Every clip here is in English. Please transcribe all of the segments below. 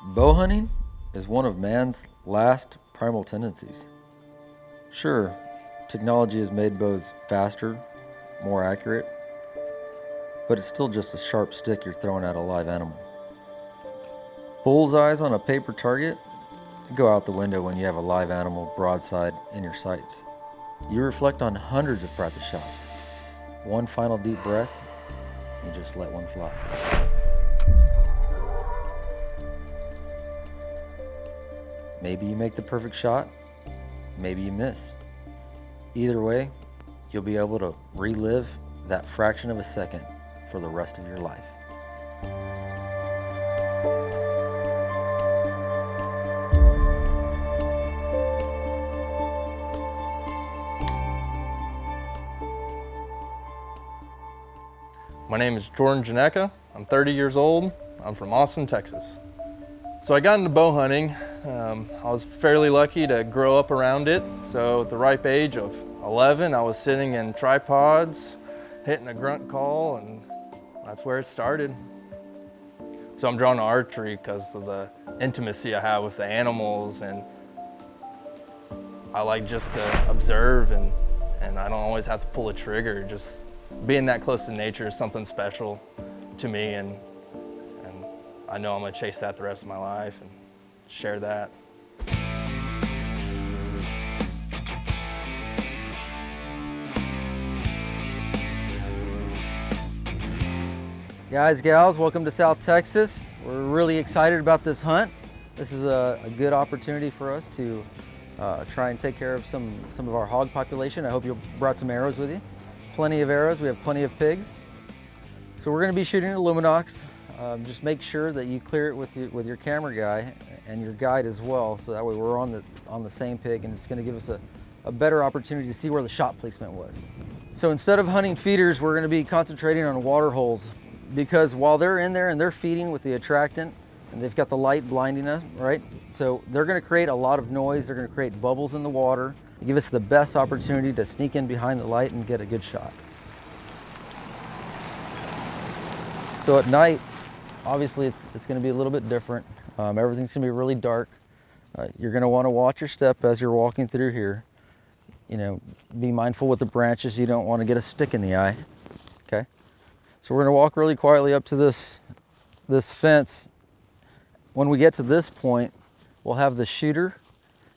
Bow hunting is one of man's last primal tendencies. Sure, technology has made bows faster, more accurate, but it's still just a sharp stick you're throwing at a live animal. Bullseyes on a paper target go out the window when you have a live animal broadside in your sights. You reflect on hundreds of practice shots. One final deep breath, and you just let one fly. Maybe you make the perfect shot, maybe you miss. Either way, you'll be able to relive that fraction of a second for the rest of your life. My name is Jordan Janeka. I'm 30 years old. I'm from Austin, Texas. So I got into bow hunting. I was fairly lucky to grow up around it. So at the ripe age of 11, I was sitting in tripods, hitting a grunt call, and that's where it started. So I'm drawn to archery because of the intimacy I have with the animals, and I like just to observe, and I don't always have to pull a trigger. Just being that close to nature is something special to me, and I know I'm gonna chase that the rest of my life and share that. Guys, gals, welcome to South Texas. We're really excited about this hunt. This is a good opportunity for us to try and take care of some of our hog population. I hope you brought some arrows with you. Plenty of arrows, we have plenty of pigs. So we're gonna be shooting at Lumenoks. Just make sure that you clear it with your camera guy and your guide as well, so that way we're on the same pig, and it's gonna give us a better opportunity to see where the shot placement was. So instead of hunting feeders, we're gonna be concentrating on water holes, because while they're in there and they're feeding with the attractant, and they've got the light blinding us, right? So they're gonna create a lot of noise, they're gonna create bubbles in the water, give us the best opportunity to sneak in behind the light and get a good shot. So at night, obviously it's gonna be a little bit different. Everything's gonna be really dark. You're gonna wanna watch your step as you're walking through here. You know, be mindful with the branches. You don't wanna get a stick in the eye, okay? So we're gonna walk really quietly up to this fence. When we get to this point, we'll have the shooter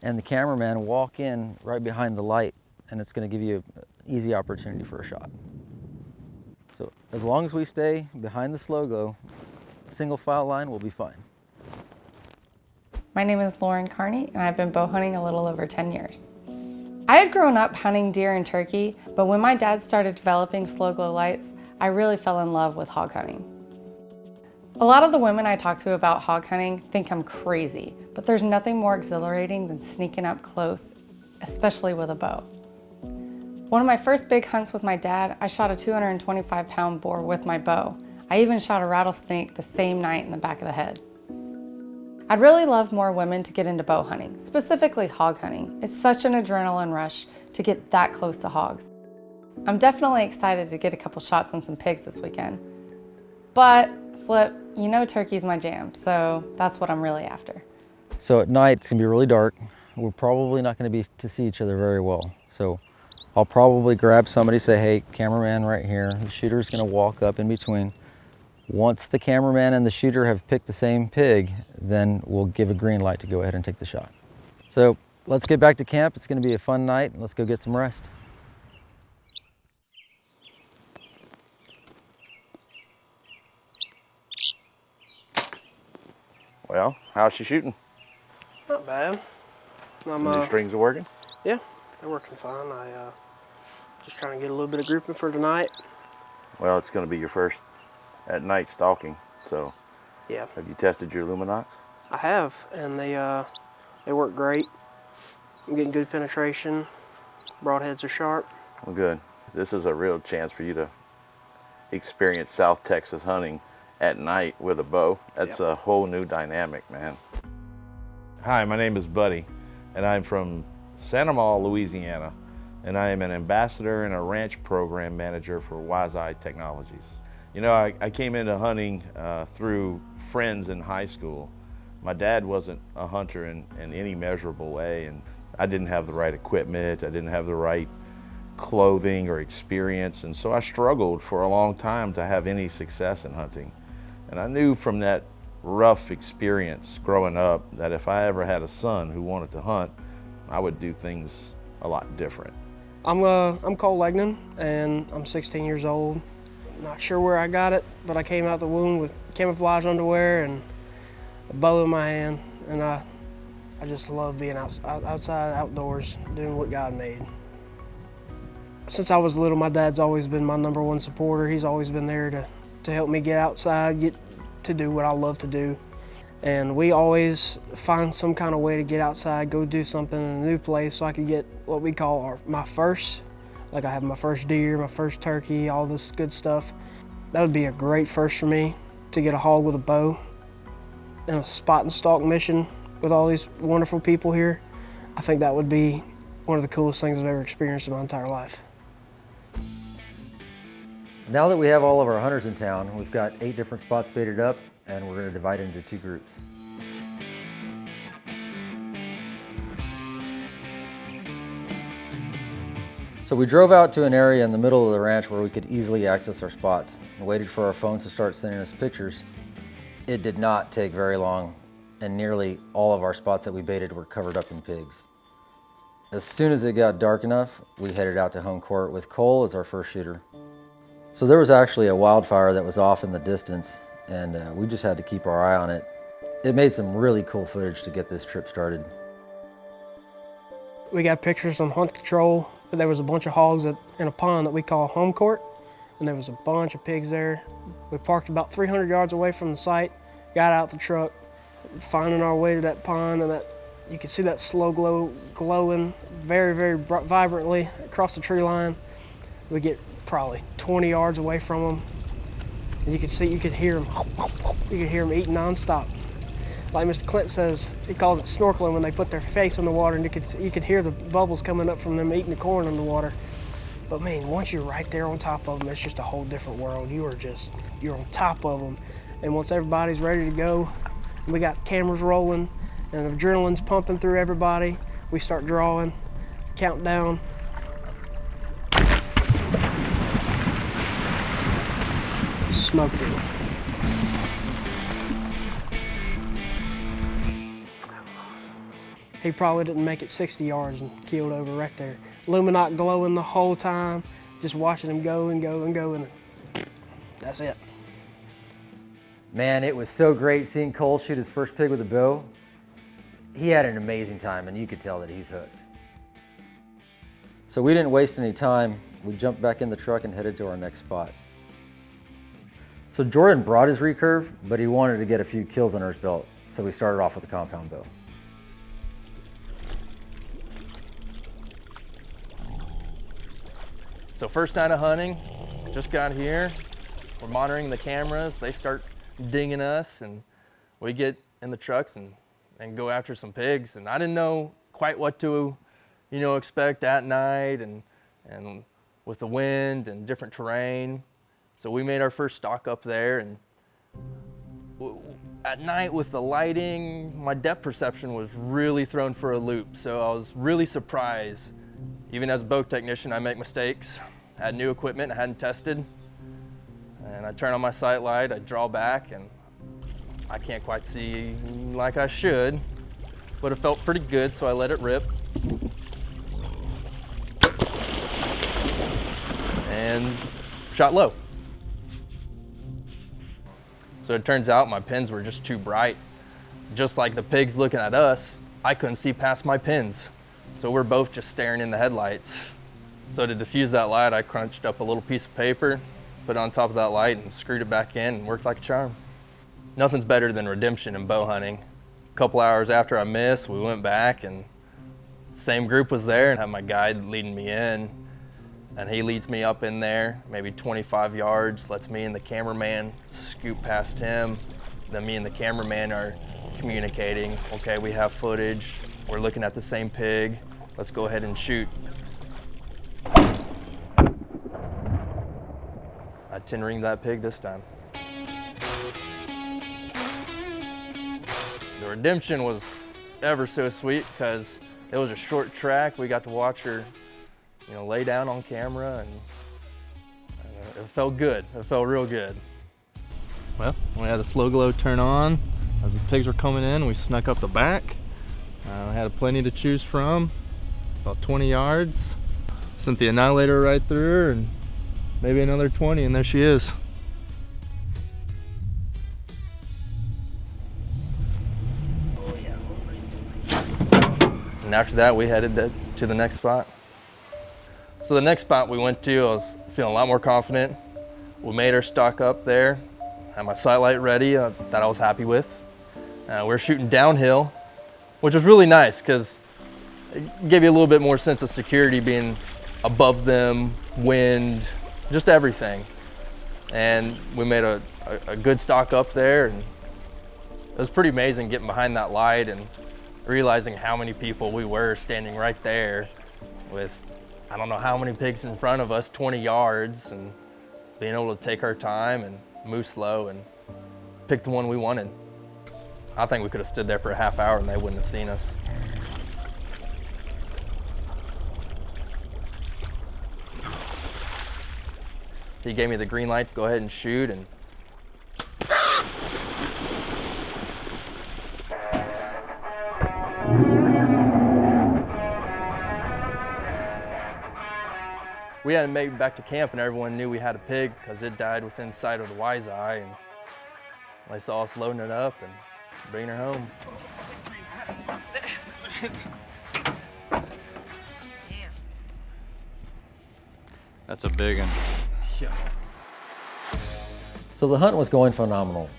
and the cameraman walk in right behind the light, and it's gonna give you an easy opportunity for a shot. So as long as we stay behind the SlowGlow, single file line will be fine. My name is Lauren Carney, and I've been bow hunting a little over 10 years. I had grown up hunting deer and turkey, but when my dad started developing SlowGlow lights, I really fell in love with hog hunting. A lot of the women I talk to about hog hunting think I'm crazy, but there's nothing more exhilarating than sneaking up close, especially with a bow. One of my first big hunts with my dad, I shot a 225-pound boar with my bow. I even shot a rattlesnake the same night in the back of the head. I'd really love more women to get into bow hunting, specifically hog hunting. It's such an adrenaline rush to get that close to hogs. I'm definitely excited to get a couple shots on some pigs this weekend. But Flip, you know turkey's my jam, so that's what I'm really after. So at night, it's gonna be really dark. We're probably not gonna be to see each other very well. So I'll probably grab somebody, say, hey, cameraman right here. The shooter's gonna walk up in between. Once the cameraman and the shooter have picked the same pig, then we'll give a green light to go ahead and take the shot. So let's get back to camp. It's gonna be a fun night. Let's go get some rest. Well, how's she shooting? Not bad. New strings are working? Yeah, they're working fine. Just trying to get a little bit of grouping for tonight. Well, it's going to be your first at night stalking, so Yeah, have you tested your Lumenoks? I have, and they work great. I'm getting good penetration. Broadheads are sharp. Well, good. This is a real chance for you to experience South Texas hunting at night with a bow. That's a whole new dynamic, man. Hi, my name is Buddy, and I'm from Santa Maria, Louisiana, and I am an ambassador and a ranch program manager for Wise Eye Technologies. You know, I came into hunting through friends in high school My dad wasn't a hunter in any measurable way, and I didn't have the right equipment, I didn't have the right clothing or experience, and so I struggled for a long time to have any success in hunting. And I knew from that rough experience growing up that if I ever had a son who wanted to hunt, I would do things a lot different. I'm Cole Legnan, and I'm 16 years old. Not sure where I got it, but I came out the womb with camouflage underwear and a bow in my hand, and I just love being outside, outdoors, doing what God made. Since I was little, my dad's always been my #1 supporter. He's always been there to help me get outside, get to do what I love to do. And we always find some kind of way to get outside, go do something in a new place so I could get what we call my first. Like I have my first deer, my first turkey, all this good stuff. That would be a great first for me, to get a hog with a bow and a spot and stalk mission with all these wonderful people here. I think that would be one of the coolest things I've ever experienced in my entire life. Now that we have all of our hunters in town, we've got 8 different spots baited up, and we're going to divide into 2 groups. So we drove out to an area in the middle of the ranch where we could easily access our spots and waited for our phones to start sending us pictures. It did not take very long, and nearly all of our spots that we baited were covered up in pigs. As soon as it got dark enough, we headed out to home court with Cole as our first shooter. So there was actually a wildfire that was off in the distance, and we just had to keep our eye on it. It made some really cool footage to get this trip started. We got pictures on hunt control. There was a bunch of hogs in a pond that we call home court, and there was a bunch of pigs there. We parked about 300 yards away from the site, got out the truck, finding our way to that pond, and you can see that SlowGlow glowing very, very vibrantly across the tree line. We get probably 20 yards away from them, and you could hear them eating nonstop. Like Mr. Clint says, he calls it snorkeling when they put their face in the water, and you could hear the bubbles coming up from them eating the corn in the water. But man, once you're right there on top of them, it's just a whole different world. You're on top of them. And once everybody's ready to go, we got cameras rolling and the adrenaline's pumping through everybody, we start drawing, countdown. Smoked it. He probably didn't make it 60 yards and keeled over right there. Lumenok glowing the whole time, just watching him go and go and go, and that's it. Man, it was so great seeing Cole shoot his first pig with a bow. He had an amazing time, and you could tell that he's hooked. So we didn't waste any time. We jumped back in the truck and headed to our next spot. So Jordan brought his recurve, but he wanted to get a few kills under his belt, so we started off with a compound bow. So first night of hunting, just got here. We're monitoring the cameras. They start dinging us, and we get in the trucks and go after some pigs. And I didn't know quite what to, expect at night and with the wind and different terrain. So we made our first stalk up there, and at night with the lighting, my depth perception was really thrown for a loop. So I was really surprised. Even as a bow technician, I make mistakes. I had new equipment I hadn't tested. And I turn on my sight light, I draw back, and I can't quite see like I should, but it felt pretty good, so I let it rip. And shot low. So it turns out my pins were just too bright. Just like the pigs looking at us, I couldn't see past my pins. So we're both just staring in the headlights. So to diffuse that light, I crunched up a little piece of paper, put it on top of that light, and screwed it back in, and worked like a charm. Nothing's better than redemption in bow hunting. A couple hours after I missed, we went back, and same group was there, and had my guide leading me in. And he leads me up in there, maybe 25 yards, lets me and the cameraman scoot past him. Then me and the cameraman are communicating. Okay, we have footage. We're looking at the same pig. Let's go ahead and shoot. I 10-ringed that pig this time. The the redemption was ever so sweet because it was a short track. We got to watch her, you know, lay down on camera, and it felt good. It felt real good. Well, we had the SlowGlow turn on as the pigs were coming in. We snuck up the back. I had plenty to choose from, about 20 yards. Sent the annihilator right through her, and maybe another 20, and there she is. And after that, we headed to the next spot. So the next spot we went to, I was feeling a lot more confident. We made our stock up there, had my sight light ready that I was happy with. We were shooting downhill, which was really nice because it gave you a little bit more sense of security being above them, wind, just everything. And we made a good stock up there, and it was pretty amazing getting behind that light and realizing how many people we were standing right there with, I don't know how many pigs in front of us, 20 yards, and being able to take our time and move slow and pick the one we wanted. I think we could have stood there for a half hour and they wouldn't have seen us. He gave me the green light to go ahead and shoot, and we hadn't made it back to camp, and everyone knew we had a pig because it died within sight of the wise eye, and they saw us loading it up and bringing her home. That's a big one. Yeah. So the hunt was going phenomenal.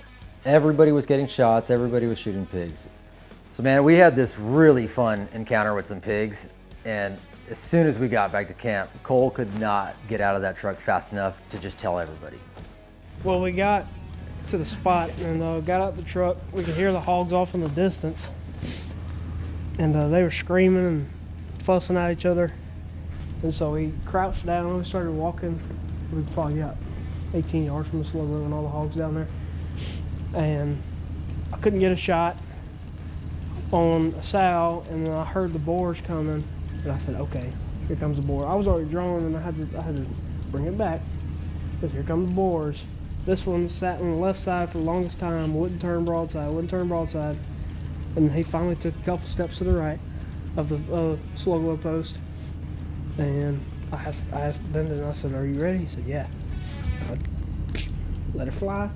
Everybody was getting shots, everybody was shooting pigs. So man, we had this really fun encounter with some pigs, and as soon as we got back to camp, Cole could not get out of that truck fast enough to just tell everybody. Well, we got to the spot and got out the truck. We could hear the hogs off in the distance, and they were screaming and fussing at each other. And so we crouched down and we started walking. We probably got 18 yards from the SlowGlow and all the hogs down there. And I couldn't get a shot on a sow, and then I heard the boars coming, and I said, okay, here comes the boar. I was already drawn, and I had to bring it back, because here come the boars. This one sat on the left side for the longest time, wouldn't turn broadside. And he finally took a couple steps to the right of the SlowGlow post. And I asked Brendan, I said, are you ready? He said, yeah. I let her fly.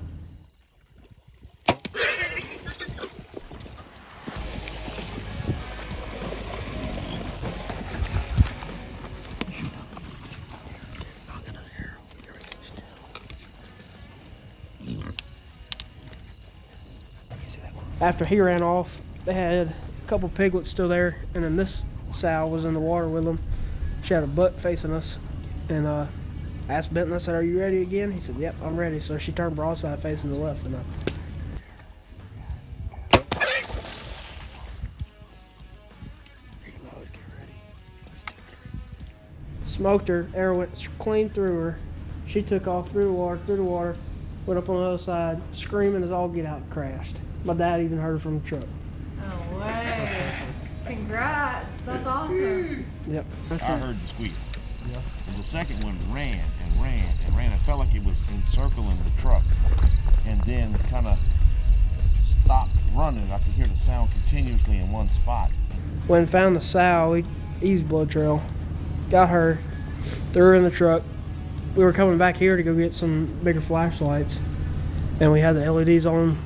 After he ran off, they had a couple piglets still there, and then this sow was in the water with them. She had her butt facing us, and I asked Benton, I said, are you ready again? He said, yep, I'm ready. So she turned broadside facing the left, and I smoked her. Arrow went clean through her. She took off through the water, went up on the other side, screaming as all get out, and crashed. My dad even heard her from the truck. No way. Congrats. That's awesome. Yep. I heard the squeak. Yeah. And the second one ran and ran and ran. It felt like it was encircling the truck, and then kind of stopped running. I could hear the sound continuously in one spot. When found the sow, easy blood trail. Got her, threw her in the truck. We were coming back here to go get some bigger flashlights, and we had the LEDs on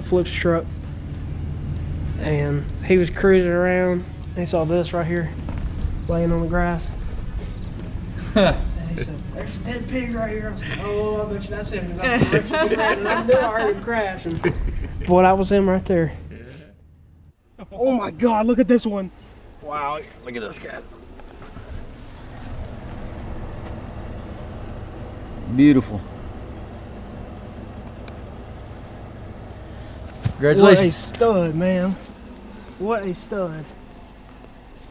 Flip's truck, and he was cruising around. He saw this right here laying on the grass. And he said, there's a dead pig right here. I was like, oh, I bet you that's him, because that's the direction he ran, and I knew I heard him crash. And boy, that was him right there. Oh my God, look at this one. Wow, look at this guy. Beautiful. Congratulations. What a stud, man. What a stud.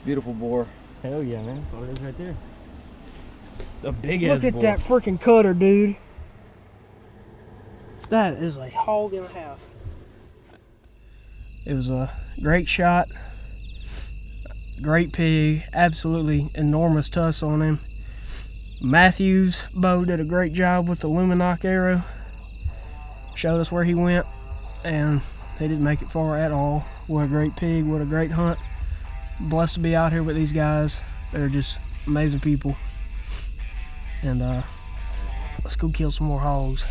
Beautiful boar. Hell yeah, man. Oh, it is right there. A big ass Look at boar. that freaking cutter, dude. That is a hog and a half. It was a great shot, great pig, absolutely enormous tusk on him. Matthew's bow did a great job with the Lumenok arrow. Showed us where he went, and he didn't make it far at all. What a great pig, what a great hunt. Blessed to be out here with these guys. They're just amazing people. And let's go kill some more hogs.